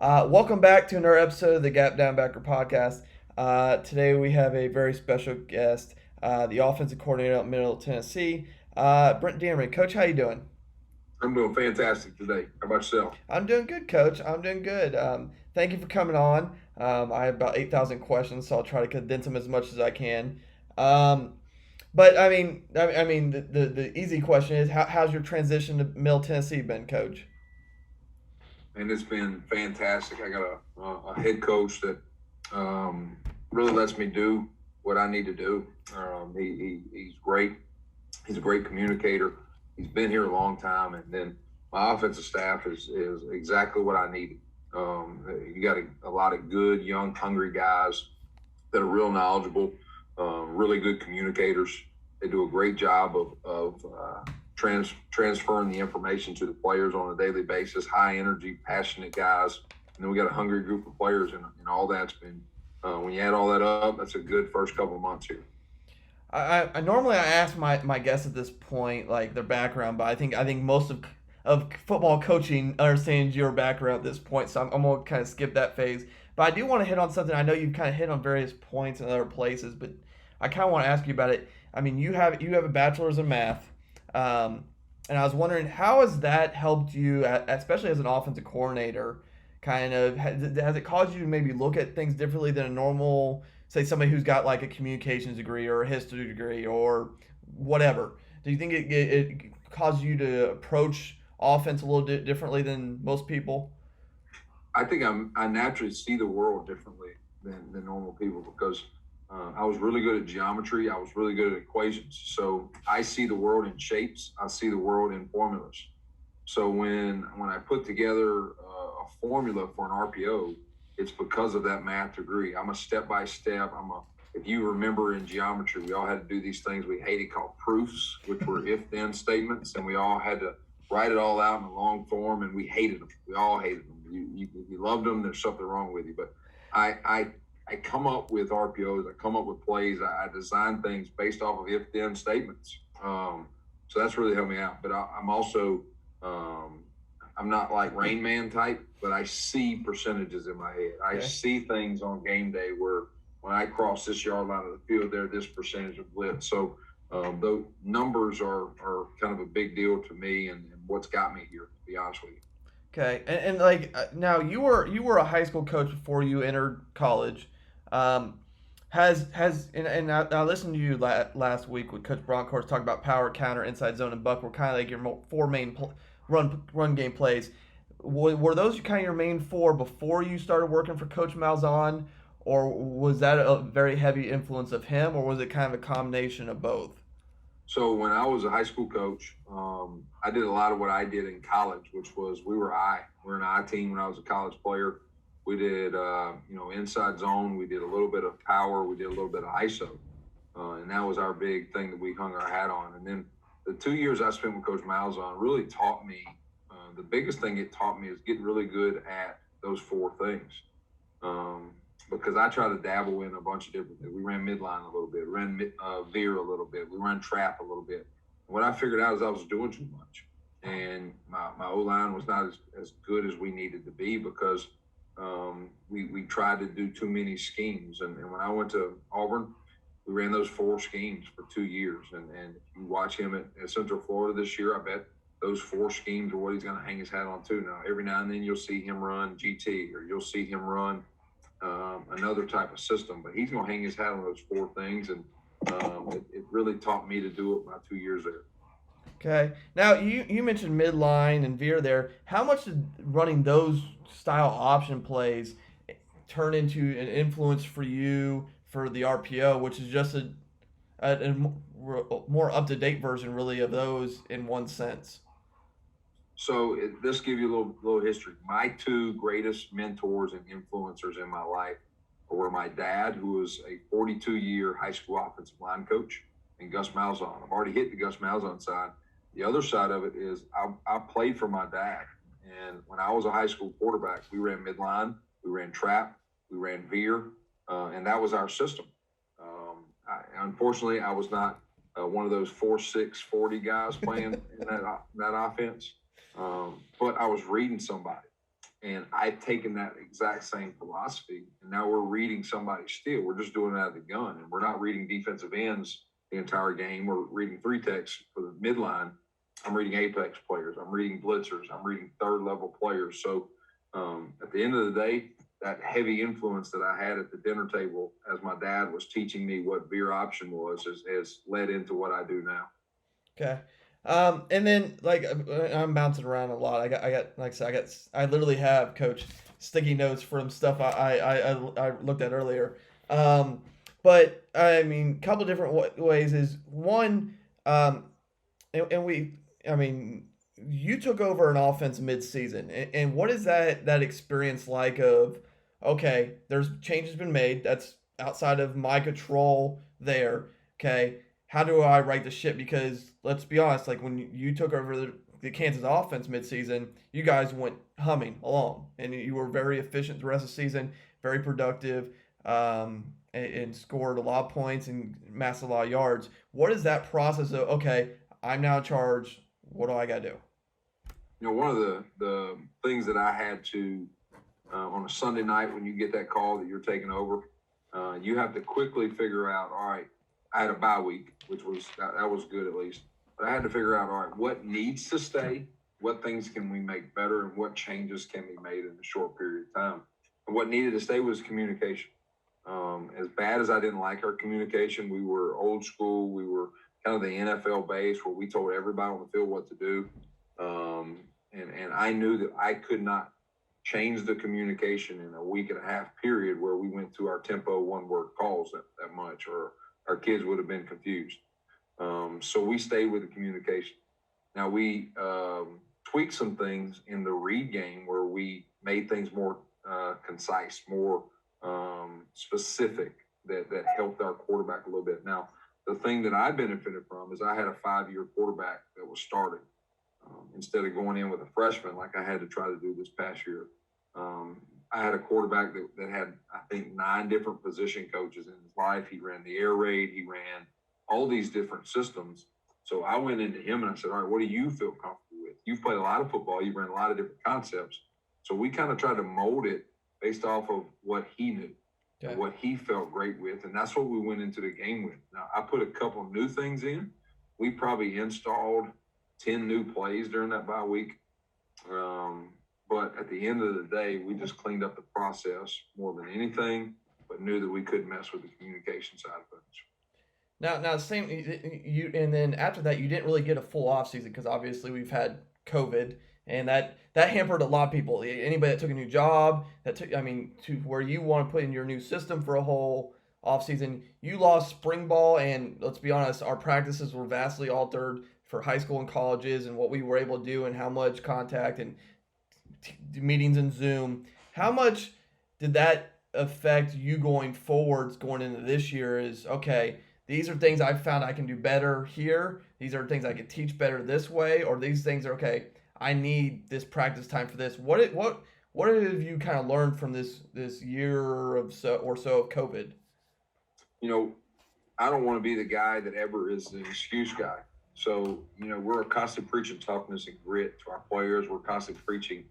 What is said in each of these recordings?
Welcome back to another episode of the Gap Downbacker podcast. Today we have a very special guest, the offensive coordinator at Middle Tennessee, Brent Dearmon. Coach, how you doing? I'm doing fantastic today. How about yourself? I'm doing good, Coach. I'm doing good. Thank you for coming on. I have about 8,000 questions, so I'll try to condense them as much as I can. Um, but I mean, the easy question is, how's your transition to Middle Tennessee been, Coach? And it's been fantastic. I got a head coach that really lets me do what I need to do. He's great. He's a great communicator. He's been here a long time. And then my offensive staff is exactly what I needed. You got a lot of good, young, hungry guys that are real knowledgeable, really good communicators. They do a great job of transferring the information to the players on a daily basis. High energy, passionate guys, and then we got a hungry group of players, and all that's been. When you add all that up, that's a good first couple of months here. I normally I ask my guests at this point like their background, but I think most of football coaching understands your background at this point, so I'm gonna kind of skip that phase. But I do want to hit on something. I know you've kind of hit on various points in other places, but I kind of want to ask you about it. I mean, you have a bachelor's in math, um, and I was wondering how has that helped you, especially as an offensive coordinator. Kind of has it caused you to maybe look at things differently than a normal, say, somebody who's got like a communications degree or a history degree or whatever? Do you think it caused you to approach offense a little bit differently than most people? I think I naturally see the world differently than normal people because I was really good at geometry. I was really good at equations. So I see the world in shapes. I see the world in formulas. So when I put together a formula for an RPO, it's because of that math degree. I'm a step by step. If you remember in geometry, we all had to do these things we hated called proofs, which were if then statements, and we all had to write it all out in a long form, and we hated them. We all hated them. You loved them. There's something wrong with you, but I I I come up with RPOs. I come up with plays. I design things based off of if then statements. So that's really helped me out. But I'm also um, I'm not like Rain Man type, but I see percentages in my head. I Okay. see things on game day where when I cross this yard line of the field, there this percentage of blitz. So the numbers are kind of a big deal to me, and what's got me here. To be honest with you. Okay, and like now you were a high school coach before you entered college. Um, has and I listened to you last week with Coach Bronkhorst talk about power, counter, inside zone, and buck were kind of like your four main run game plays. Were those kind of your main four before you started working for Coach Malzahn, or was that a very heavy influence of him, or was it kind of a combination of both? So when I was a high school coach, I did a lot of what I did in college, which was we're an I team when I was a college player. We did inside zone. We did a little bit of power. We did a little bit of ISO, and that was our big thing that we hung our hat on. And then the 2 years I spent with Coach Malzahn really taught me. The biggest thing it taught me is getting really good at those four things. Um, because I try to dabble in a bunch of different things. We ran midline a little bit, ran veer a little bit, we ran trap a little bit. And what I figured out is I was doing too much, and my O line was not as good as we needed to be because we tried to do too many schemes. And when I went to Auburn, we ran those four schemes for 2 years. And if you watch him at Central Florida this year, I bet those four schemes are what he's going to hang his hat on too. Now, every now and then you'll see him run GT or you'll see him run another type of system, but he's going to hang his hat on those four things. And it really taught me to do it my 2 years there. Okay. Now you mentioned midline and veer there. How much did running those style option plays turn into an influence for you for the RPO, which is just a more up to date version, really, of those in one sense? So this give you a little history. My two greatest mentors and influencers in my life were my dad, who was a 42-year high school offensive line coach, and Gus Malzahn. I've already hit the Gus Malzahn side. The other side of it is I played for my dad, and when I was a high school quarterback, we ran midline, we ran trap, we ran veer, and that was our system. Unfortunately, I was not one of those 4'6", 40 guys playing in that offense. But I was reading somebody, And I've taken that exact same philosophy, and now we're reading somebody steal. We're just doing it out of the gun, and we're not reading defensive ends the entire game. We're reading three techs for the midline. I'm reading apex players. I'm reading blitzers. I'm reading third-level players. So at the end of the day, that heavy influence that I had at the dinner table as my dad was teaching me what veer option was has led into what I do now. Okay. And then like I'm bouncing around a lot. I got like I said, I literally have coach sticky notes from stuff I looked at earlier. Um, but I mean, a couple different ways is one, and we, I mean, you took over an offense mid-season, and what is that experience like? Of okay, there's changes been made. That's outside of my control. There, okay. How do I right the ship? Because let's be honest, like when you took over the Kansas offense mid-season, you guys went humming along, and you were very efficient the rest of the season, very productive, and scored a lot of points and amassed a lot of yards. What is that process of? Okay, I'm now in charge. What do I got to do? You know, one of the things that I had to on a Sunday night when you get that call that you're taking over, you have to quickly figure out. All right, I had a bye week, which was that was good at least. But I had to figure out, all right, what needs to stay, what things can we make better, and what changes can be made in a short period of time. And what needed to stay was communication. As bad as I didn't like our communication, we were old school. We were kind of the NFL base where we told everybody on the field what to do. And I knew that I could not change the communication in a week and a half period where we went through our tempo one-word calls that much, or our kids would have been confused. So we stayed with the communication. Now we tweaked some things in the read game where we made things more concise, more specific that helped our quarterback a little bit. Now, the thing that I benefited from is I had a 5-year quarterback that was starting instead of going in with a freshman like I had to try to do this past year. I had a quarterback that had, I think, 9 different position coaches in his life. He ran the air raid. He ran all these different systems. So I went into him and I said, all right, what do you feel comfortable with? You've played a lot of football. You've ran a lot of different concepts. So we kind of tried to mold it based off of what he knew and what he felt great with. And that's what we went into the game with. Now, I put a couple of new things in. We probably installed 10 new plays during that bye week. But at the end of the day, we just cleaned up the process more than anything, but knew that we couldn't mess with the communication side of things. Now, same you, and then after that, you didn't really get a full off season because obviously we've had COVID, and that hampered a lot of people. Anybody that took a new job, that took, I mean, to where you want to put in your new system for a whole off season, you lost spring ball, and let's be honest, our practices were vastly altered for high school and colleges, and what we were able to do, and how much contact and meetings in Zoom. How much did that affect you going forwards, going into this year? Is okay, these are things I've found I can do better here. These are things I can teach better this way, or these things are okay. I need this practice time for this. What have you kind of learned from this year of so of COVID? You know, I don't want to be the guy that ever is the excuse guy. So, you know, we're constantly preaching toughness and grit to our players. We're constantly preaching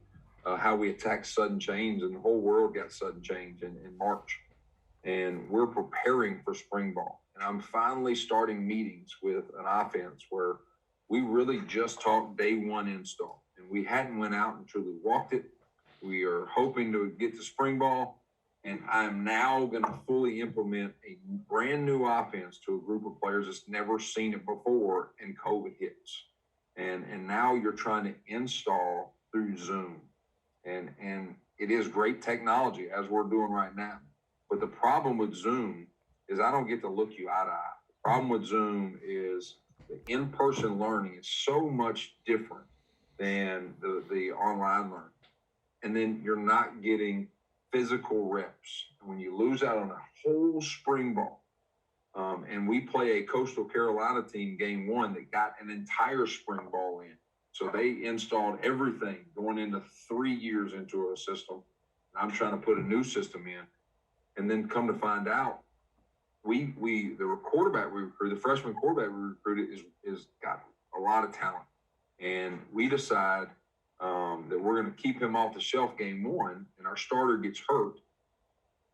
how we attack sudden change, and the whole world got sudden change in March. And we're preparing for spring ball. And I'm finally starting meetings with an offense where we really just talked day one install. And we hadn't went out and truly walked it. We are hoping to get to spring ball. And I'm now going to fully implement a brand new offense to a group of players that's never seen it before, and COVID hits. And now you're trying to install through Zoom. And it is great technology, as we're doing right now. But the problem with Zoom is I don't get to look you eye to eye. The problem with Zoom is the in-person learning is so much different than the online learning. And then you're not getting physical reps. When you lose out on a whole spring ball, and we play a Coastal Carolina team game one that got an entire spring ball in. So they installed everything going into 3 years into a system. I'm trying to put a new system in. And then come to find out, the quarterback we recruited, the freshman quarterback we recruited is got a lot of talent. And we decide that we're going to keep him off the shelf game one, and our starter gets hurt.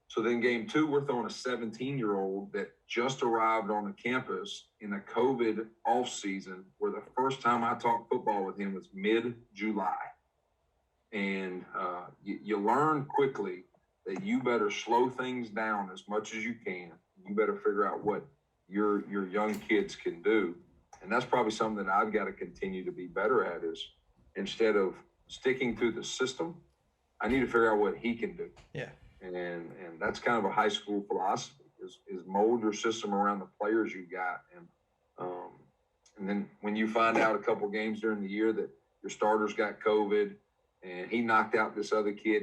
So then game two, we're throwing a 17-year-old that just arrived on the campus in a COVID offseason, where the first time I talked football with him was mid-July. And you learn quickly that you better slow things down as much as you can. You better figure out what your young kids can do. And that's probably something that I've got to continue to be better at, is instead of sticking to the system, I need to figure out what he can do. Yeah. And that's kind of a high school philosophy, is mold your system around the players you got. And then when you find out a couple games during the year that your starters got COVID and he knocked out this other kid,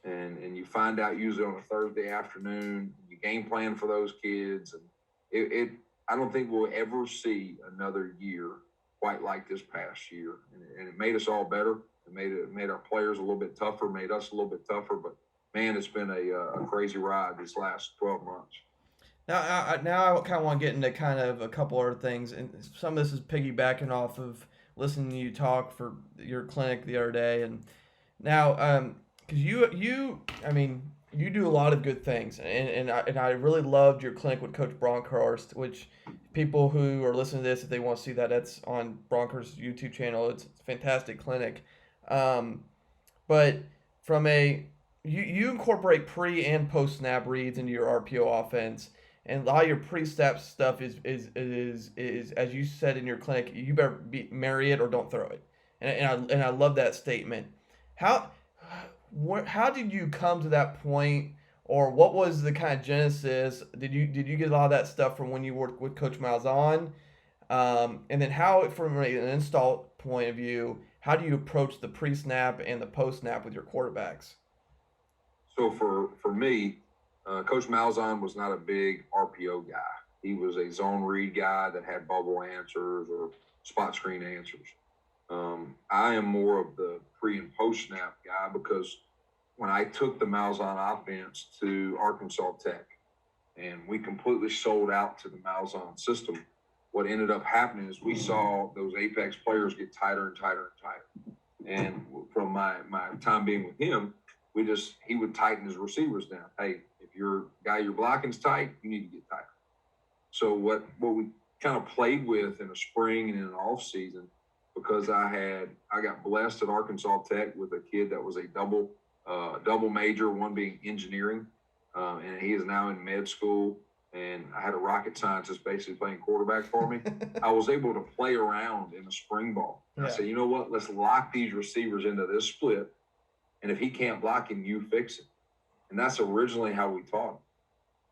and you find out usually on a Thursday afternoon, you game plan for those kids. And I don't think we'll ever see another year quite like this past year. And it made us all better. It made our players a little bit tougher, made us a little bit tougher. But, man, it's been a crazy ride this last 12 months. Now I kind of want to get into kind of a couple other things, and some of this is piggybacking off of listening to you talk for your clinic the other day. And now, because you do a lot of good things, and I really loved your clinic with Coach Bronkhorst, which people who are listening to this, if they want to see that, that's on Bronkhorst's YouTube channel. It's a fantastic clinic. But from you incorporate pre and post snap reads into your RPO offense, and a lot of your pre-snap stuff is as you said in your clinic, you better marry it or don't throw it. And I love that statement. How did you come to that point, or what was the kind of genesis? Did you get a lot of that stuff from when you worked with Coach Malzahn? And then how, from an install point of view, how do you approach the pre-snap and the post-snap with your quarterbacks? So for me, Coach Malzahn was not a big RPO guy. He was a zone read guy that had bubble answers or spot screen answers. I am more of the pre and post snap guy, because when I took the Malzahn offense to Arkansas Tech and we completely sold out to the Malzahn system, what ended up happening is we saw those apex players get tighter and tighter and tighter. And from my time being with him, he would tighten his receivers down. Hey, if your guy you're blocking's tight, you need to get tighter. So what we kind of played with in the spring and in an off season, because I got blessed at Arkansas Tech with a kid that was a double major, one being engineering, and he is now in med school. And I had a rocket scientist basically playing quarterback for me. I was able to play around in the spring ball. And I said, you know what? Let's lock these receivers into this split. And if he can't block him, you fix it. And that's originally how we taught him.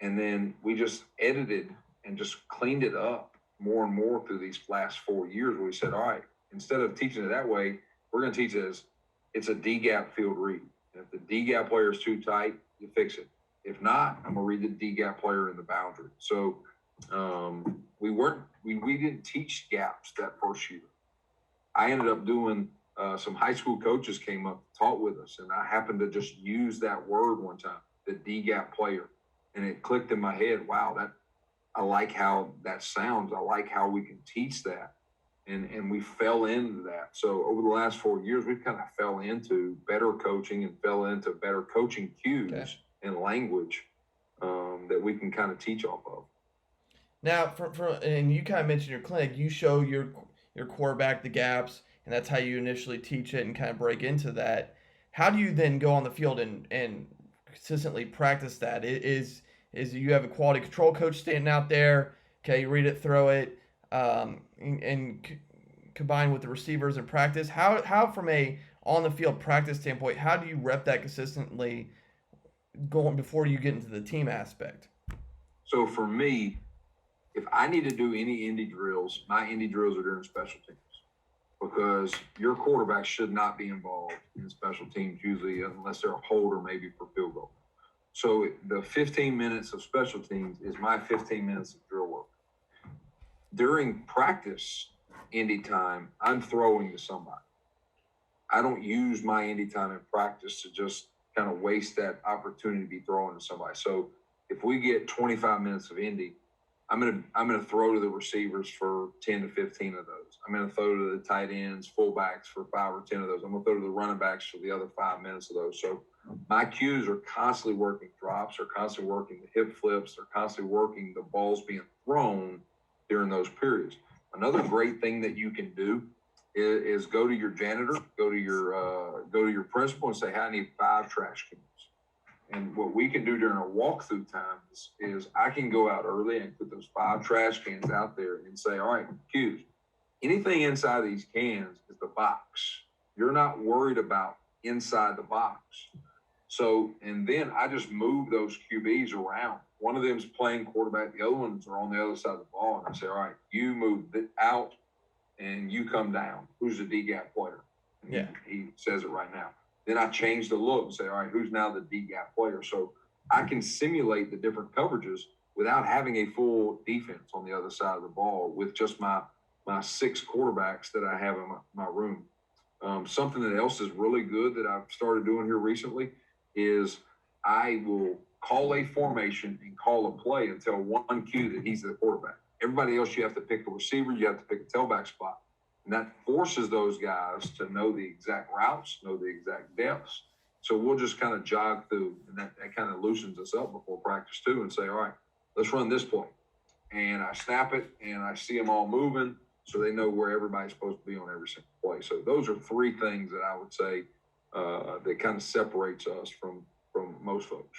And then we just edited and just cleaned it up more and more through these last 4 years, where we said, all right, instead of teaching it that way, we're going to teach it as it's a D-gap field read. And if the D-gap player is too tight, you fix it. If not, I'm going to read the D-gap player in the boundary. So we didn't teach gaps that first year. I ended up doing some high school coaches came up, taught with us, and I happened to just use that word one time, the D-gap player. And it clicked in my head, wow, I like how that sounds. I like how we can teach that. And we fell into that. So over the last 4 years, we kind of fell into better coaching and fell into better coaching cues and language that we can kind of teach off of. Now, and you kind of mentioned your clinic, you show your quarterback the gaps, and that's how you initially teach it and kind of break into that. How do you then go on the field and consistently practice that? Is you have a quality control coach standing out there, okay, you read it, throw it, and combined with the receivers in practice? How from a on-the-field practice standpoint, how do you rep that consistently going before you get into the team aspect? So for me, if I need to do any Indy drills, my Indy drills are during special teams, because your quarterback should not be involved in special teams usually unless they're a holder, maybe for field goal. So the 15 minutes of special teams is my 15 minutes of drill work. During practice, Indy time, I'm throwing to somebody. I don't use my Indy time in practice to just kind of waste that opportunity to be throwing to somebody. So if we get 25 minutes of Indy, I'm gonna throw to the receivers for 10 to 15 of those. I'm gonna throw to the tight ends, fullbacks for 5 or 10 of those. I'm gonna throw to the running backs for the other 5 minutes of those. So my cues are constantly working drops, are constantly working the hip flips, they're constantly working the balls being thrown during those periods. Another great thing that you can do is go to your janitor, go to your principal and say, hey, I need 5 trash cans. And what we can do during our walkthrough times is I can go out early and put those 5 trash cans out there and say, all right, cues, anything inside these cans is the box. You're not worried about inside the box. So, and then I just move those QBs around. One of them is playing quarterback. The other ones are on the other side of the ball. And I say, all right, you move out and you come down. Who's the D-gap player? And yeah. He says it right now. Then I change the look and say, all right, who's now the D-gap player? So I can simulate the different coverages without having a full defense on the other side of the ball with just my 6 quarterbacks that I have in my room. Something that else is really good that I've started doing here recently is I will call a formation and call a play and tell one cue that he's the quarterback. Everybody else, you have to pick a receiver, you have to pick a tailback spot. And that forces those guys to know the exact routes, know the exact depths. So we'll just kind of jog through, and that kind of loosens us up before practice too, and say, all right, let's run this play. And I snap it, and I see them all moving, so they know where everybody's supposed to be on every single play. So those are 3 things that I would say that kind of separates us from most folks.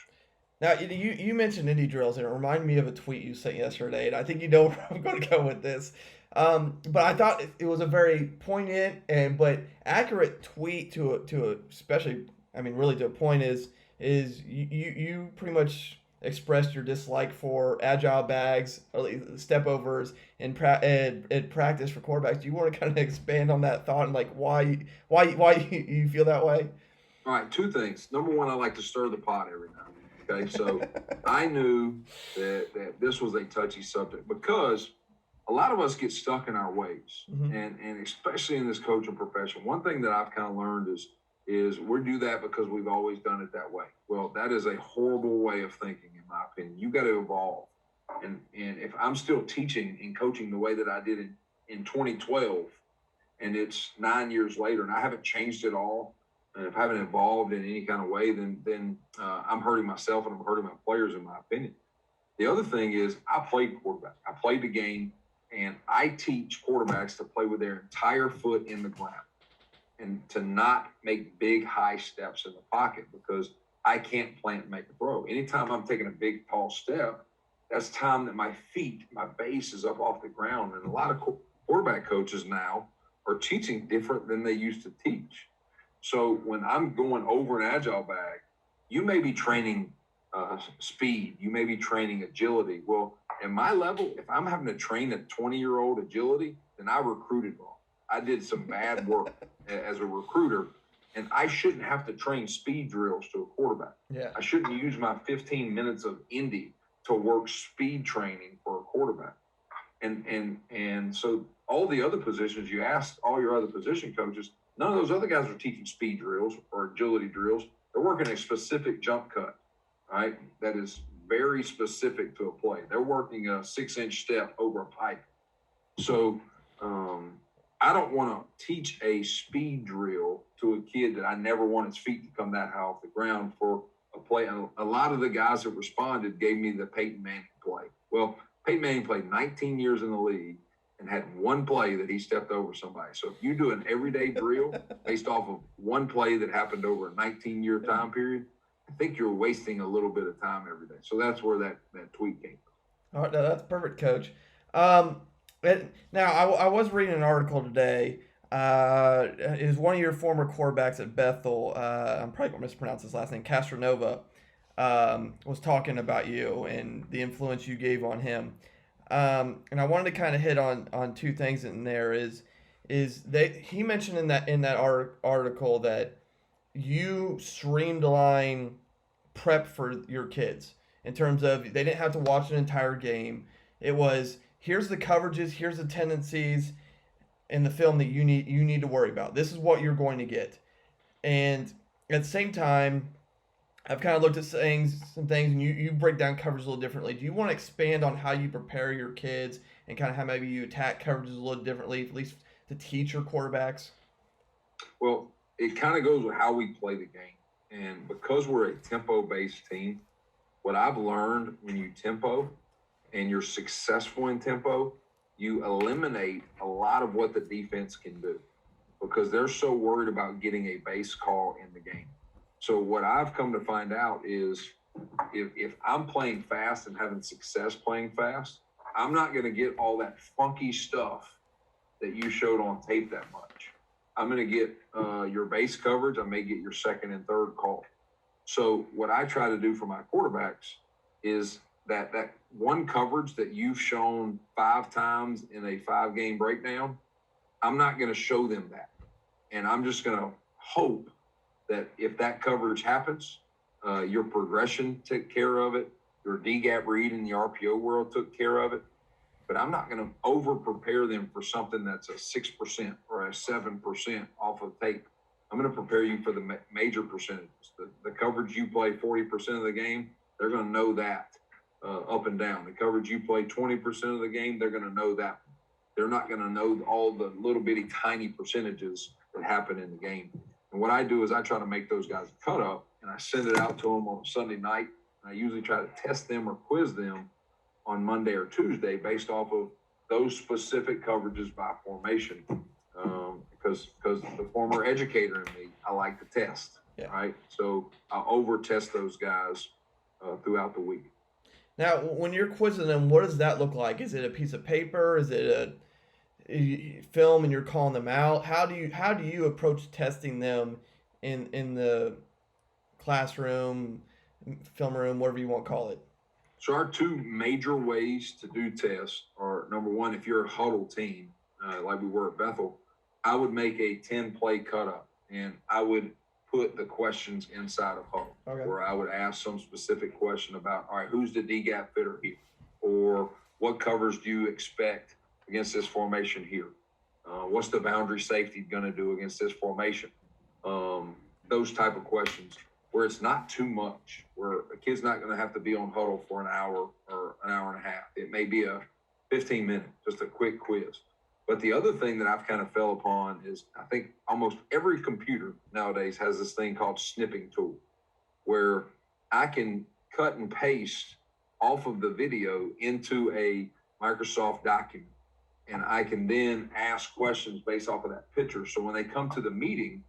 Now, you mentioned indie drills, and it reminded me of a tweet you sent yesterday, and I think you know where I'm going to go with this. But I thought it was a very poignant but accurate tweet to especially, I mean, really to a point is you pretty much expressed your dislike for agile bags, or step overs in practice for quarterbacks. Do you want to kind of expand on that thought and like why you feel that way? All right, 2 things. Number 1, I like to stir the pot every now and then. Okay, so I knew that this was a touchy subject because a lot of us get stuck in our ways, Mm-hmm. and especially in this coaching profession. One thing that I've kind of learned is we do that because we've always done it that way. Well, that is a horrible way of thinking, in my opinion. You got to evolve, and if I'm still teaching and coaching the way that I did in 2012, and it's 9 years later, and I haven't changed at all, and if I haven't evolved in any kind of way, then I'm hurting myself and I'm hurting my players, in my opinion. The other thing is I played quarterback. I played the game, and I teach quarterbacks to play with their entire foot in the ground and to not make big, high steps in the pocket because I can't plant and make a throw. Anytime I'm taking a big, tall step, that's time that my feet, my base is up off the ground. And a lot of quarterback coaches now are teaching different than they used to teach. So when I'm going over an agile bag, you may be training speed, you may be training agility. Well, at my level, if I'm having to train a 20-year-old agility, then I recruited wrong. I did some bad work as a recruiter, and I shouldn't have to train speed drills to a quarterback. Yeah. I shouldn't use my 15 minutes of Indy to work speed training for a quarterback. And so all the other positions, you ask all your other position coaches, none of those other guys are teaching speed drills or agility drills. They're working a specific jump cut, right? That is very specific to a play. They're working a 6-inch step over a pipe. So I don't want to teach a speed drill to a kid that I never want his feet to come that high off the ground for a play. A lot of the guys that responded gave me the Peyton Manning play. Well, Peyton Manning played 19 years in the league and had one play that he stepped over somebody. So if you do an everyday drill based off of one play that happened over a 19-year time period, I think you're wasting a little bit of time every day. So that's where that tweet came from. All right, no, that's perfect, Coach. Now, I was reading an article today. It was one of your former quarterbacks at Bethel. I'm probably going to mispronounce his last name. Castronova was talking about you and the influence you gave on him. And I wanted to kind of hit on 2 things in there. He mentioned in that article that you streamline prep for your kids in terms of they didn't have to watch an entire game. It was, here's the coverages, here's the tendencies in the film that you need to worry about. This is what you're going to get. And at the same time, I've kind of looked at saying some things, and you break down coverage a little differently. Do you want to expand on how you prepare your kids and kind of how maybe you attack coverages a little differently, at least to teach your quarterbacks? Well, it kind of goes with how we play the game. And because we're a tempo-based team, what I've learned when you tempo and you're successful in tempo, you eliminate a lot of what the defense can do because they're so worried about getting a base call in the game. So what I've come to find out is if I'm playing fast and having success playing fast, I'm not going to get all that funky stuff that you showed on tape that much. I'm going to get your base coverage. I may get your second and third call. So what I try to do for my quarterbacks is that one coverage that you've shown 5 times in a 5-game breakdown, I'm not going to show them that. And I'm just going to hope that if that coverage happens, your progression took care of it, your D-gap read in the RPO world took care of it. But I'm not going to over-prepare them for something that's a 6% or a 7% off of tape. I'm going to prepare you for the major percentages. The coverage you play 40% of the game, they're going to know that up and down. The coverage you play 20% of the game, they're going to know that. They're not going to know all the little bitty tiny percentages that happen in the game. And what I do is I try to make those guys cut up, and I send it out to them on Sunday night. And I usually try to test them or quiz them on Monday or Tuesday based off of those specific coverages by formation. Because the former educator in me, I like to test, right? So I over-test those guys throughout the week. Now, when you're quizzing them, what does that look like? Is it a piece of paper? Is it a film and you're calling them out? How do you approach testing them in the classroom, film room, whatever you want to call it? So our 2 major ways to do tests are, number one, if you're a huddle team, like we were at Bethel, I would make a 10-play cut-up, and I would put the questions inside of huddle, where I would ask some specific question about, all right, who's the D-gap fitter here? Or what covers do you expect against this formation here? What's the boundary safety going to do against this formation? Those type of questions, where it's not too much, where a kid's not going to have to be on huddle for an hour or an hour and a half. It may be a 15-minute, just a quick quiz. But the other thing that I've kind of fell upon is I think almost every computer nowadays has this thing called snipping tool, where I can cut and paste off of the video into a Microsoft document. And I can then ask questions based off of that picture. So when they come to the meeting,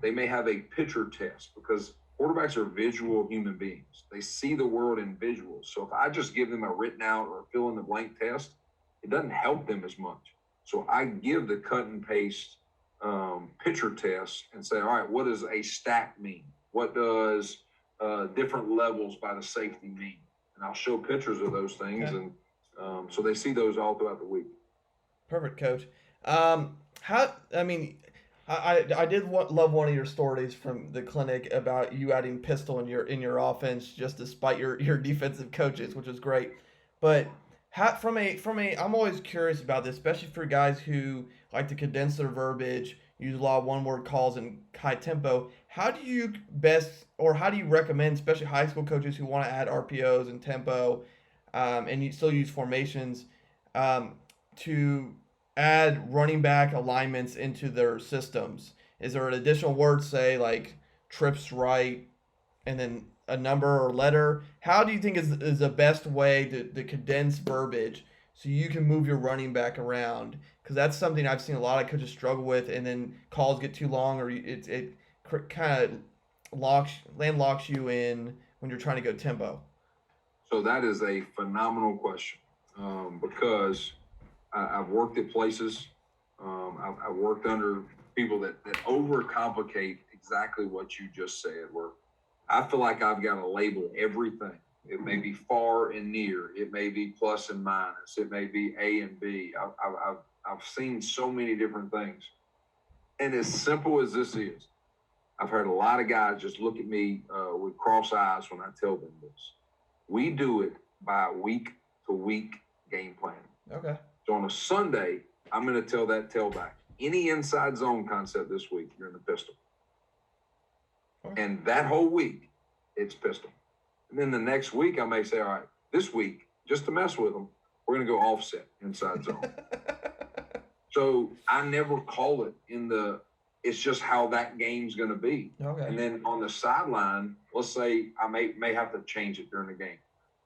they may have a picture test because quarterbacks are visual human beings. They see the world in visuals. So if I just give them a written out or fill in the blank test, it doesn't help them as much. So I give the cut and paste picture test and say, all right, what does a stack mean? What does different levels by the safety mean? And I'll show pictures of those things. Okay. And so they see those all throughout the week. Perfect, Coach. I did love one of your stories from the clinic about you adding pistol in your offense just despite your defensive coaches, which was great. But I'm always curious about this, especially for guys who like to condense their verbiage, use a lot of one-word calls and high tempo. How do you recommend, especially high school coaches who want to add RPOs and tempo, and you still use formations, to add running back alignments into their systems? Is there an additional word, say like trips right, and then a number or letter? How do you think is the best way to condense verbiage so you can move your running back around? Because that's something I've seen a lot of coaches struggle with, and then calls get too long, or it kind of landlocks you in when you're trying to go tempo. So that is a phenomenal question, because I've worked at places, I've worked under people that overcomplicate exactly what you just said, where I feel like I've got to label everything. It may be far and near. It may be plus and minus. It may be A and B. I've seen so many different things. And as simple as this is, I've heard a lot of guys just look at me with cross eyes when I tell them this. We do it by week-to-week game planning. Okay. So on a Sunday, I'm going to tell that tailback, any inside zone concept this week, you're in the pistol. Okay. And that whole week, it's pistol. And then the next week I may say, all right, this week, just to mess with them, we're going to go offset inside zone. So I never call it it's just how that game's going to be. Okay. And then on the sideline, let's say I may have to change it during the game.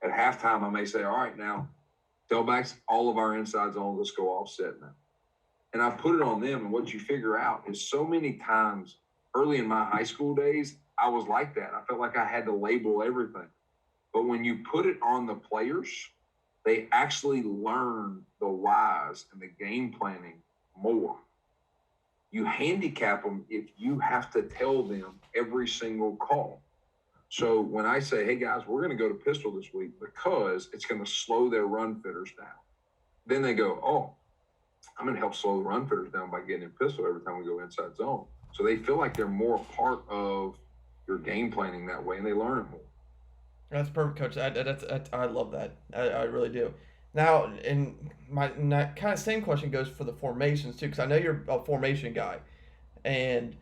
At halftime, I may say, all right, now, tailbacks, all of our inside zones, let's go offset now. And I put it on them. And what you figure out is so many times early in my high school days, I was like that. I felt like I had to label everything. But when you put it on the players, they actually learn the whys and the game planning more. You handicap them if you have to tell them every single call. So when I say, hey, guys, we're going to go to pistol this week because it's going to slow their run fitters down. Then they go, oh, I'm going to help slow the run fitters down by getting in pistol every time we go inside zone. So they feel like they're more a part of your game planning that way, and they learn it more. That's perfect, Coach. I love that. I really do. Now, and that kind of same question goes for the formations too, because I know you're a formation guy. And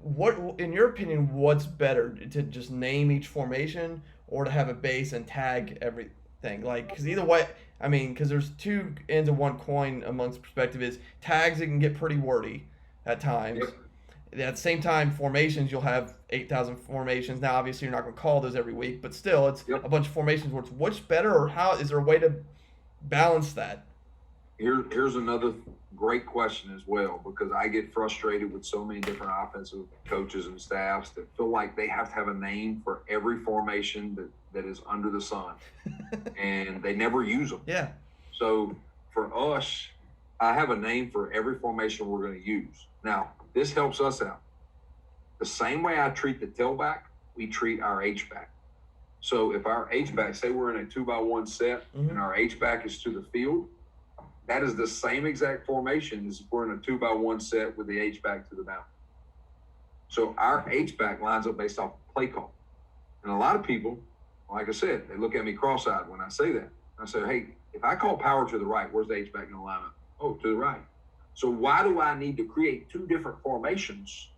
what, in your opinion, what's better, to just name each formation or to have a base and tag everything? Like, because either way, I mean, because there's two ends of one coin amongst perspective. Is tags, it can get pretty wordy at times. Yep. At the same time, formations, you'll have 8,000 formations. Now, obviously, you're not going to call those every week, but still, it's a bunch of formations. What's better, or how is there a way to balance that? Here's another great question as well, because I get frustrated with so many different offensive coaches and staffs that feel like they have to have a name for every formation that is under the sun, and they never use them. Yeah. So for us, I have a name for every formation we're going to use. Now, this helps us out. The same way I treat the tailback, we treat our H-back. So if our H-back, say we're in a 2x1 set, and our H-back is to the field, that is the same exact formation as if we're in a 2x1 set with the H-back to the mound. So our H-back lines up based off play call. And a lot of people, like I said, they look at me cross-eyed when I say that. I say, hey, if I call power to the right, where's the H-back going to line up? Oh, to the right. So why do I need to create two different formations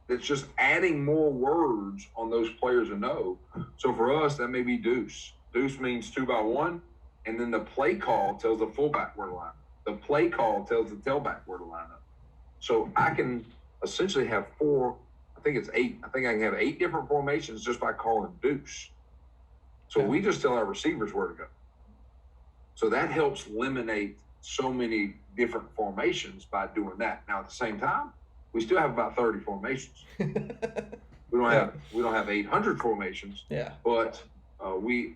that's just adding more words on those players to know? So for us, that may be deuce. Deuce means 2x1, and then the play call tells the fullback where to line up. The play call tells the tailback where to line up. So I can essentially have I think I can have 8 different formations just by calling deuce. So we just tell our receivers where to go. So that helps eliminate so many different formations by doing that. Now, at the same time, we still have about 30 formations. We don't have 800 formations. Yeah. But we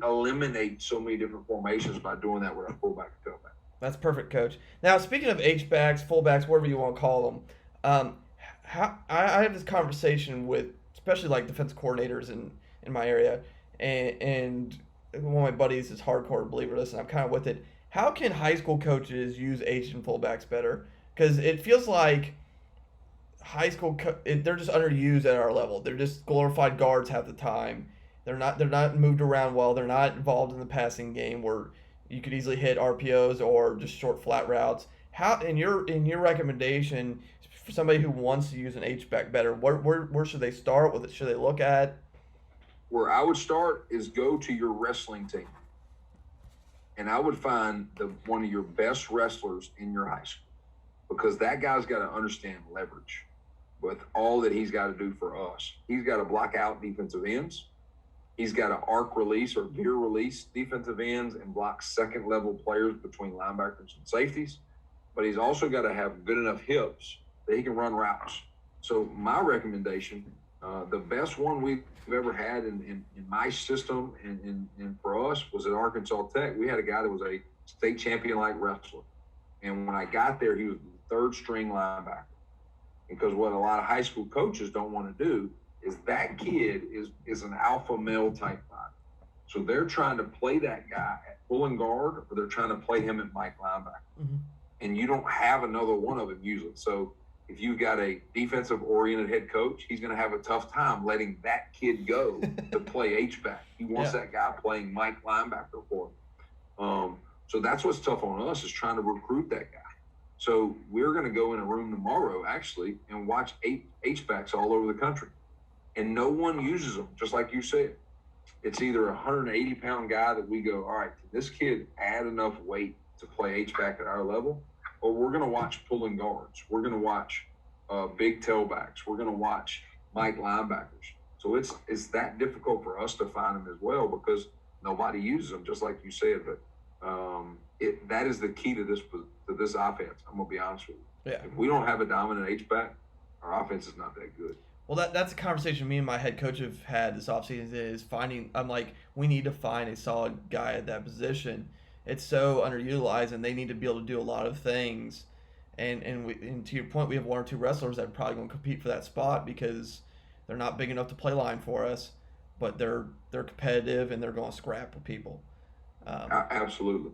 eliminate so many different formations by doing that with our fullback and tailback. That's perfect, Coach. Now, speaking of H-backs, fullbacks, whatever you want to call them, I have this conversation with, especially like defensive coordinators in my area, and one of my buddies is hardcore believer this, and I'm kind of with it. How can high school coaches use H and fullbacks better? Because it feels like high school they're just underused at our level. They're just glorified guards half the time. They're not moved around well. They're not involved in the passing game where you could easily hit RPOs or just short flat routes. How in your recommendation for somebody who wants to use an H-back better, where should they start? What should they look at? Where I would start is go to your wrestling team. And I would find one of your best wrestlers in your high school, because that guy's got to understand leverage with all that he's got to do for us. He's got to block out defensive ends. He's got to arc release or veer release defensive ends and block second level players between linebackers and safeties. But he's also got to have good enough hips that he can run routes. So my recommendation, the best one we've ever had in my system and for us was at Arkansas Tech. We had a guy that was a state champion-like wrestler. And when I got there, he was the third string linebacker. Because what a lot of high school coaches don't want to do is that kid is an alpha male type guy. So they're trying to play that guy at pulling guard, or they're trying to play him at Mike linebacker. Mm-hmm. And you don't have another one of them usually. So if you've got a defensive-oriented head coach, he's going to have a tough time letting that kid go to play H-back. He wants that guy playing Mike linebacker for him. So that's what's tough on us, is trying to recruit that guy. So we're going to go in a room tomorrow, actually, and watch H-backs all over the country. and no one uses them, just like you said. It's either a 180-pound guy that we go, all right, can this kid add enough weight to play H-back at our level? Or we're going to watch pulling guards. We're going to watch big tailbacks. We're going to watch Mike linebackers. So it's that difficult for us to find them as well because nobody uses them, just like you said. But that is the key to this offense. I'm going to be honest with you. Yeah. If we don't have a dominant H-back, our offense is not that good. Well, that's a conversation me and my head coach have had this offseason is finding – I'm like, we need to find a solid guy at that position. It's so underutilized, and they need to be able to do a lot of things. And to your point, we have one or two wrestlers that are probably going to compete for that spot because they're not big enough to play line for us, but they're competitive and they're going to scrap with people. Absolutely.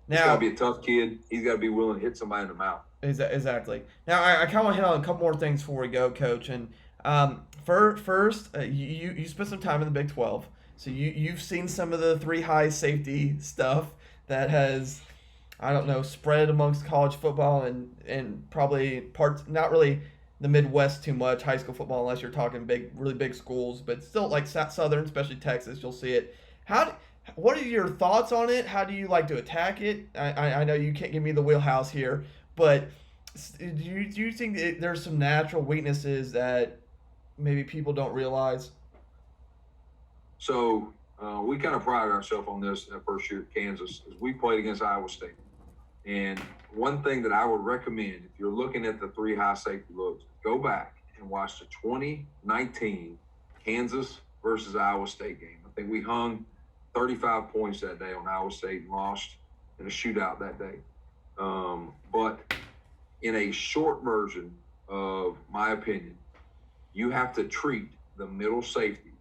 Now, he's got to be a tough kid. He's got to be willing to hit somebody in the mouth. Exactly. Now, I kind of want to hit on a couple more things before we go, Coach. And first, you spent some time in the Big 12, so you've seen some of the 3 high safety stuff that has, I don't know, spread amongst college football and probably parts, not really the Midwest too much, high school football, unless you're talking really big schools, but still like Southern, especially Texas, you'll see it. What are your thoughts on it? How do you like to attack it? I know you can't give me the wheelhouse here, but do you think there's some natural weaknesses that maybe people don't realize? So we kind of pride ourselves on this in that first year at Kansas is we played against Iowa State. And one thing that I would recommend, if you're looking at the 3 high safety looks, go back and watch the 2019 Kansas versus Iowa State game. I think we hung 35 points that day on Iowa State and lost in a shootout that day. But in a short version of my opinion, you have to treat the middle safety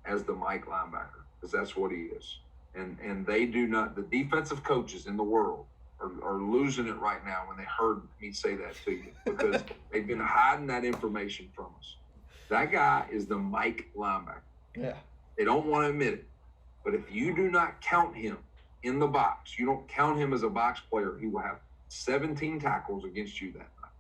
as the Mike linebacker because that's what he is. And they do not – the defensive coaches in the world are losing it right now when they heard me say that to you because they've been hiding that information from us. That guy is the Mike linebacker. Yeah. They don't want to admit it. But if you do not count him in the box, you don't count him as a box player, he will have 17 tackles against you that night.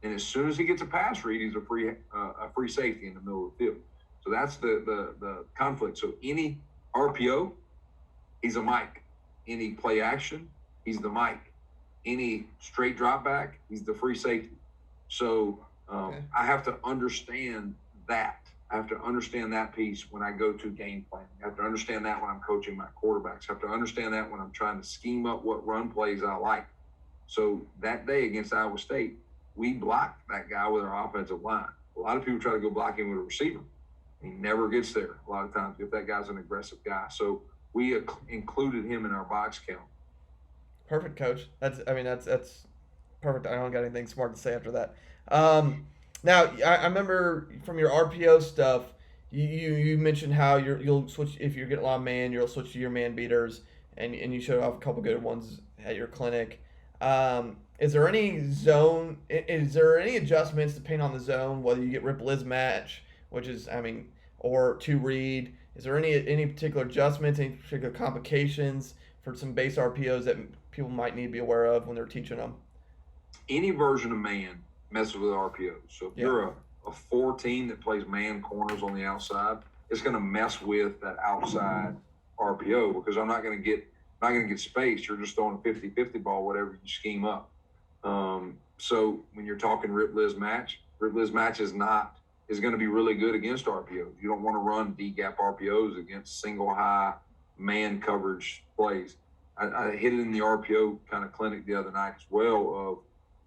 And as soon as he gets a pass read, he's a free safety in the middle of the field. So that's the conflict. So any RPO, he's a Mike. Any play action, he's the Mike. Any straight drop back, he's the free safety. So I have to understand that. I have to understand that piece when I go to game plan. I have to understand that when I'm coaching my quarterbacks. I have to understand that when I'm trying to scheme up what run plays I like. So that day against Iowa State, we blocked that guy with our offensive line. A lot of people try to go block him with a receiver. He never gets there a lot of times if that guy's an aggressive guy. So we included him in our box count. Perfect, Coach. That's perfect. I don't got anything smart to say after that. Now, I remember from your RPO stuff, you mentioned how you'll switch if you're getting a lot of man, you'll switch to your man beaters, and you showed off a couple good ones at your clinic. Is there any zone? Is there any adjustments depending on the zone, whether you get rip Liz match, which is or two read? Is there any particular adjustments, any particular complications for some base RPOs that people might need to be aware of when they're teaching them? Any version of man messes with RPOs. So if you're a 4 team that plays man corners on the outside, it's going to mess with that outside RPO because I'm not going to get space. You're just throwing a 50-50 ball, whatever you scheme up. So when you're talking rip Liz match is going to be really good against RPOs. You don't want to run D-gap RPOs against single high man coverage plays. I hit it in the RPO kind of clinic the other night as well of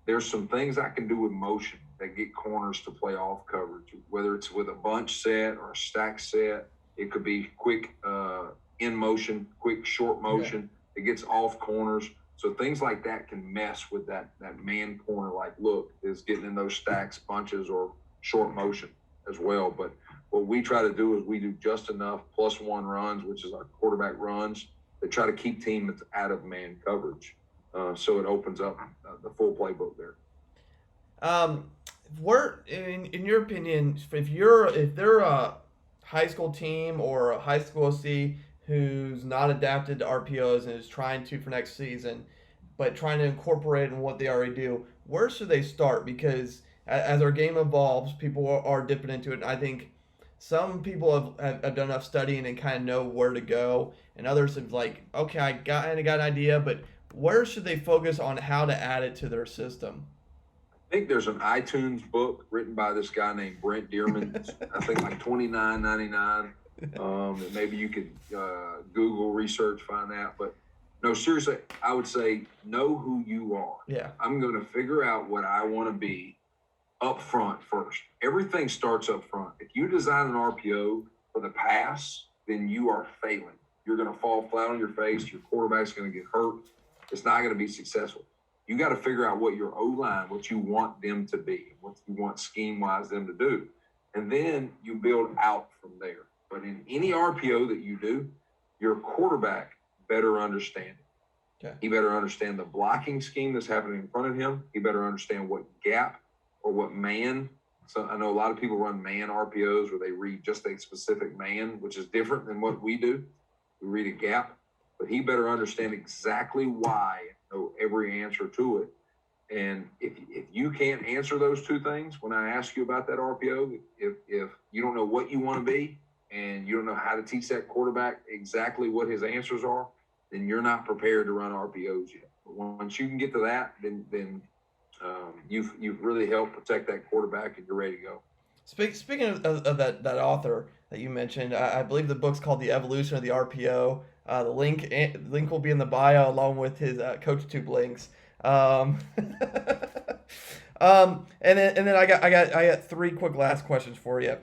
there's some things I can do with motion that get corners to play off coverage, whether it's with a bunch set or a stack set. It could be quick in motion, quick short motion. It gets off corners. So things like that can mess with that man corner like look is getting in those stacks, bunches, or short motion as well. But what we try to do is we do just enough +1 runs, which is our quarterback runs, to try to keep teams out of man coverage. So it opens up the full playbook there. Where, in your opinion, if they're a high school team or a high school OC who's not adapted to RPOs and is trying to for next season, but trying to incorporate in what they already do, where should they start? Because as our game evolves, people are dipping into it. And I think some people have done enough studying and kind of know where to go, and others have like, okay, I got an idea, but where should they focus on how to add it to their system? I think there's an iTunes book written by this guy named Brent Dearmon. I think like $29.99. Maybe you could Google research, find that. But no, seriously, I would say know who you are. Yeah. I'm going to figure out what I want to be up front first. Everything starts up front. If you design an RPO for the pass, then you are failing. You're going to fall flat on your face. Your quarterback's going to get hurt. It's not going to be successful. You got to figure out what your O-line, what you want them to be, what you want scheme-wise them to do. And then you build out from there. But in any RPO that you do, your quarterback better understand it. Okay. He better understand the blocking scheme that's happening in front of him. He better understand what gap or what man. So I know a lot of people run man RPOs where they read just a specific man, which is different than what we do. We read a gap. But he better understand exactly why, know every answer to it. And if you can't answer those two things, when I ask you about that RPO, if you don't know what you want to be and you don't know how to teach that quarterback exactly what his answers are, then you're not prepared to run RPOs yet. But once you can get to that, then you've really helped protect that quarterback and you're ready to go. Speaking of that author that you mentioned, I believe the book's called The Evolution of the RPO. The link will be in the bio along with his CoachTube links. And then I got three quick last questions for you.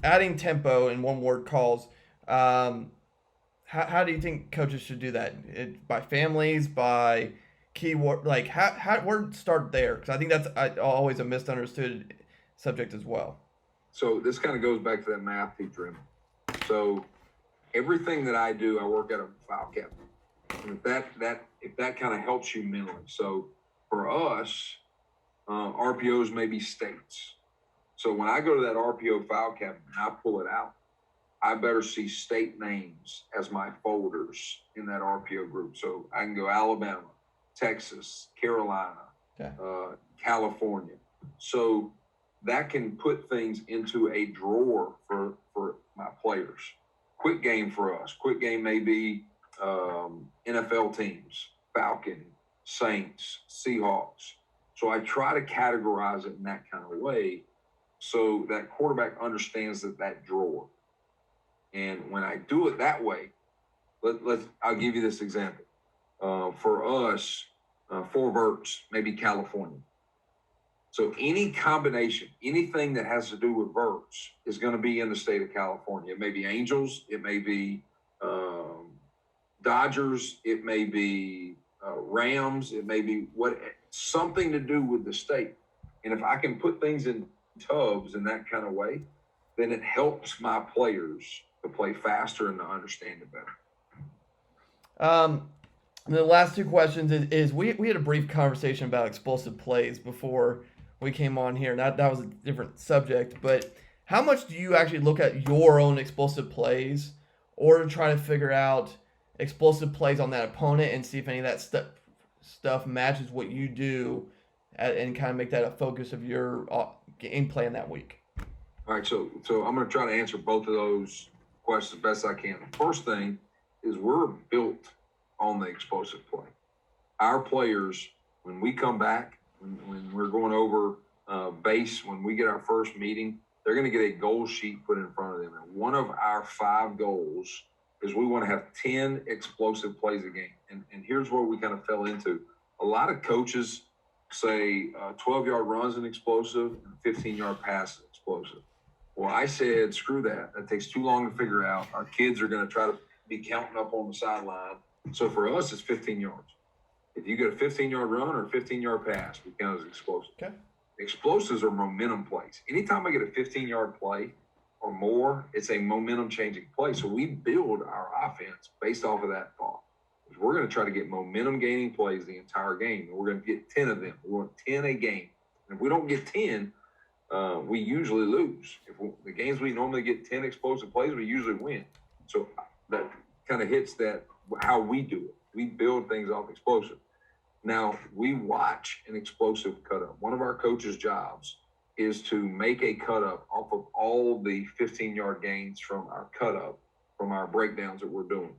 Adding tempo in one word calls. How do you think coaches should do that? By families, by keyword, like where start there? Because I think that's always a misunderstood subject as well. So this kind of goes back to that math teacher. So everything that I do, I work at a file cabinet. And if that kind of helps you mentally. So for us, RPOs may be states. So when I go to that RPO file cabinet and I pull it out, I better see state names as my folders in that RPO group. So I can go Alabama, Texas, Carolina, okay. California. So that can put things into a drawer for my players. Quick game for us. Quick game may be NFL teams, Falcon, Saints, Seahawks. So I try to categorize it in that kind of way so that quarterback understands that drawer. And when I do it that way, I'll give you this example. For us, 4 verts, maybe California. So any combination, anything that has to do with verts is going to be in the state of California. It may be Angels, it may be Dodgers, it may be Rams, it may be something to do with the state. And if I can put things in tubs in that kind of way, then it helps my players to play faster and to understand it better. The last two questions is we had a brief conversation about explosive plays before we came on here. That was a different subject, but how much do you actually look at your own explosive plays or try to figure out explosive plays on that opponent and see if any of that stuff matches what you do and kind of make that a focus of your game plan that week? All right, so I'm going to try to answer both of those questions as best I can. The first thing is we're built on the explosive play. Our players, when we come back, when we're going over base, when we get our first meeting, they're going to get a goal sheet put in front of them. And one of our 5 goals is we want to have 10 explosive plays a game. And here's where we kind of fell into. A lot of coaches say 12-yard runs an explosive and 15-yard pass is explosive. Well, I said, screw that. That takes too long to figure out. Our kids are going to try to be counting up on the sideline. So for us, it's 15 yards. If you get a 15-yard run or a 15-yard pass, we count as explosive. Okay. Explosives are momentum plays. Anytime I get a 15-yard play or more, it's a momentum-changing play. So we build our offense based off of that thought. We're going to try to get momentum-gaining plays the entire game. And we're going to get 10 of them. We want 10 a game. And if we don't get 10, we usually lose. The games we normally get 10 explosive plays, we usually win. So that kind of hits that how we do it. We build things off explosive. Now, we watch an explosive cut up. One of our coaches' jobs is to make a cut up off of all the 15-yard gains from our cut up, from our breakdowns that we're doing.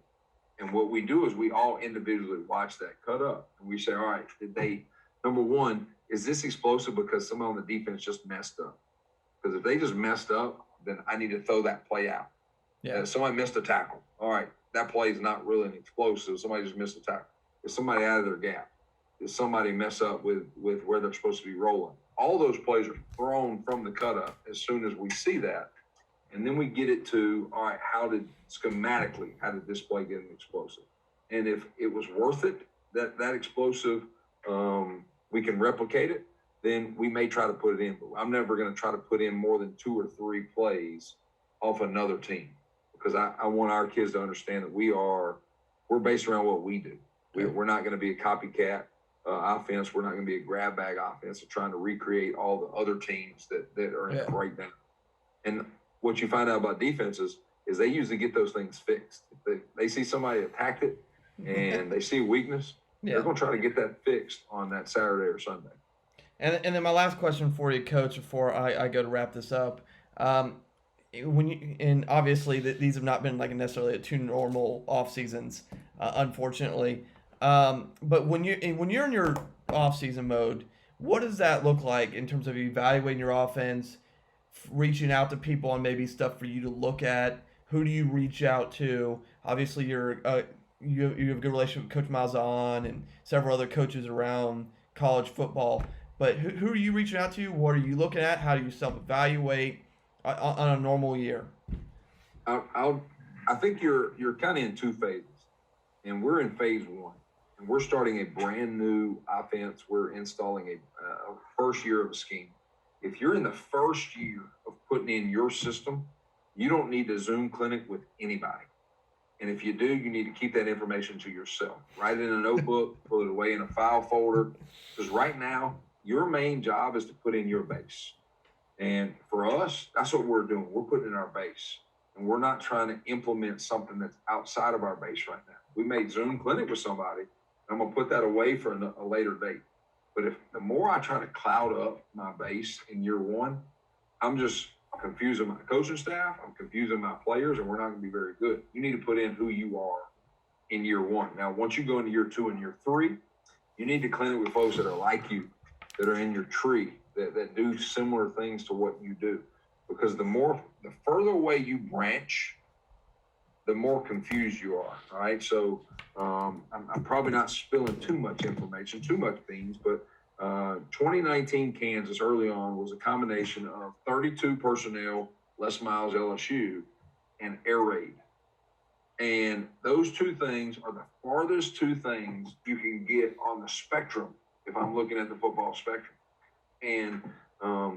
And what we do is we all individually watch that cut up. And we say, all right, number one, is this explosive because someone on the defense just messed up? Because if they just messed up, then I need to throw that play out. Yeah. If somebody missed a tackle, all right, that play is not really an explosive. Somebody just missed a tackle. Is somebody out of their gap? Did somebody mess up with where they're supposed to be rolling? All those plays are thrown from the cut up as soon as we see that. And then we get it to, all right, how did this play get an explosive? And if it was worth it, that explosive, we can replicate it, then we may try to put it in. But I'm never going to try to put in more than 2 or 3 plays off another team, because I want our kids to understand that we're based around what we do. We're not going to be a copycat offense. We're not going to be a grab bag offense of trying to recreate all the other teams that are in the breakdown. And what you find out about defenses is they usually get those things fixed. If they see somebody attacked it and they see weakness, they're going to try to get that fixed on that Saturday or Sunday. And then my last question for you, Coach, before I go to wrap this up. And obviously these have not been like necessarily 2 normal off seasons, unfortunately. But when you're in your off season mode, what does that look like in terms of evaluating your offense, reaching out to people on maybe stuff for you to look at? Who do you reach out to? Obviously, you have a good relationship with Coach Malzahn and several other coaches around college football. But who are you reaching out to? What are you looking at? How do you self-evaluate on a normal year? I think you're kind of in 2 phases, and we're in phase 1, and we're starting a brand new offense. We're installing a first year of a scheme. If you're in the first year of putting in your system, you don't need to Zoom clinic with anybody. And if you do, you need to keep that information to yourself. Write it in a notebook, put it away in a file folder, because right now, your main job is to put in your base. And for us, that's what we're doing. We're putting in our base. And we're not trying to implement something that's outside of our base right now. We may Zoom clinic with somebody, and I'm going to put that away for a later date. But the more I try to cloud up my base in year 1, I'm just confusing my coaching staff, I'm confusing my players, and we're not going to be very good. You need to put in who you are in year 1. Now, once you go into year 2 and year 3, you need to clinic with folks that are like you, that are in your tree, that do similar things to what you do. Because the further away you branch, the more confused you are. All right. So I'm probably not spilling too much information, too much beans, but 2019 Kansas early on was a combination of 32 personnel, Les Miles LSU, and air raid. And those 2 things are the farthest 2 things you can get on the spectrum if I'm looking at the football spectrum. And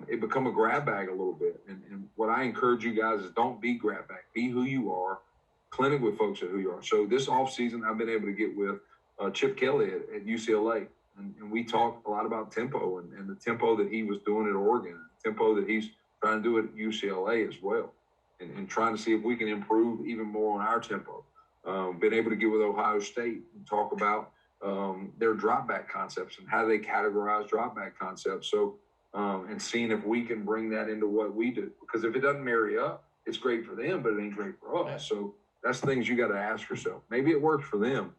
it become a grab bag a little bit. And what I encourage you guys is don't be grab bag. Be who you are. Clinic with folks at who you are. So this offseason, I've been able to get with Chip Kelly at UCLA. And we talked a lot about tempo and the tempo that he was doing at Oregon, the tempo that he's trying to do at UCLA as well, and trying to see if we can improve even more on our tempo. Been able to get with Ohio State and talk about their drop back concepts and how they categorize drop back concepts. So, and seeing if we can bring that into what we do, because if it doesn't marry up, it's great for them, but it ain't great for us. So that's things you got to ask yourself. Maybe it works for them,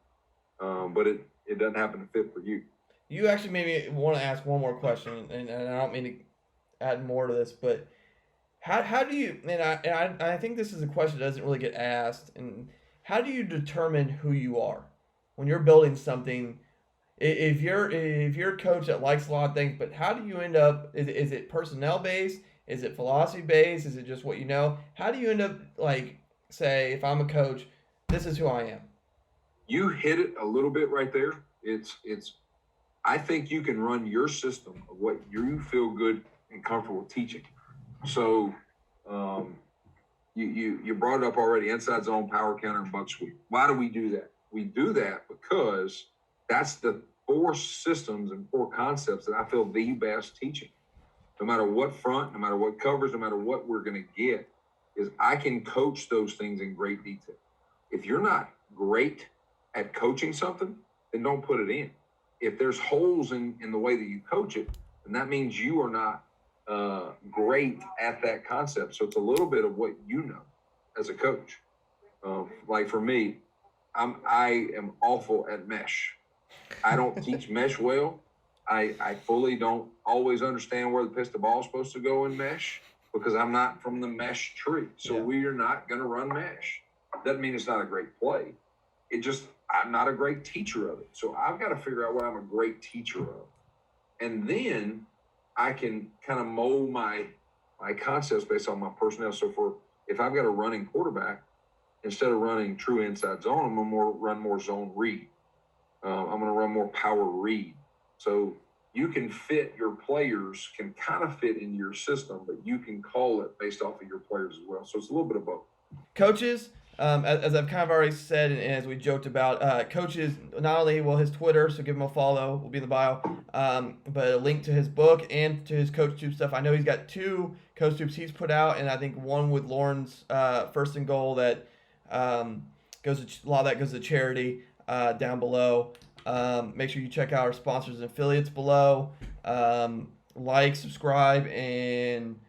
but it doesn't happen to fit for you. You actually made me want to ask one more question, and I don't mean to add more to this, but how do you, and I think this is a question that doesn't really get asked, and how do you determine who you are when you're building something? If you're a coach that likes a lot of things, but how do you end up? Is it personnel based? Is it philosophy based? Is it just what you know? How do you end up, like, say, if I'm a coach, this is who I am? You hit it a little bit right there. It's. I think you can run your system of what you feel good and comfortable teaching. So, you brought it up already: inside zone, power counter, and buck sweep. Why do we do that? We do that because that's the 4 systems and 4 concepts that I feel the best teaching. No matter what front, no matter what covers, no matter what we're going to get, is I can coach those things in great detail. If you're not great at coaching something, then don't put it in. If there's holes in the way that you coach it, then that means you are not great at that concept. So it's a little bit of what you know as a coach. Like for me, I am awful at mesh. I don't teach mesh well. I fully don't always understand where the pistol ball is supposed to go in mesh because I'm not from the mesh tree. So we're not going to run mesh. Doesn't mean it's not a great play. I'm not a great teacher of it. So I've got to figure out what I'm a great teacher of. And then I can kind of mold my concepts based on my personnel. So if I've got a running quarterback, instead of running true inside zone, I'm going to run more zone read. I'm going to run more power read. So you can fit your players, can kind of fit into your system, but you can call it based off of your players as well. So it's a little bit of both. Coaches, as I've kind of already said, and as we joked about, coaches, not only will his Twitter, so give him a follow, will be in the bio, but a link to his book and to his Coach Tube stuff. I know he's got 2 Coach Tubes he's put out, and I think one with Lauren's First and Goal that a lot of that goes to charity down below. Make sure you check out our sponsors and affiliates below. Like, subscribe, and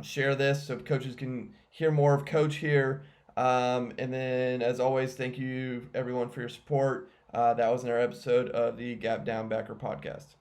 share this so coaches can hear more of Coach here. And then, as always, thank you everyone for your support. That was in our episode of the Gap Down Backer podcast.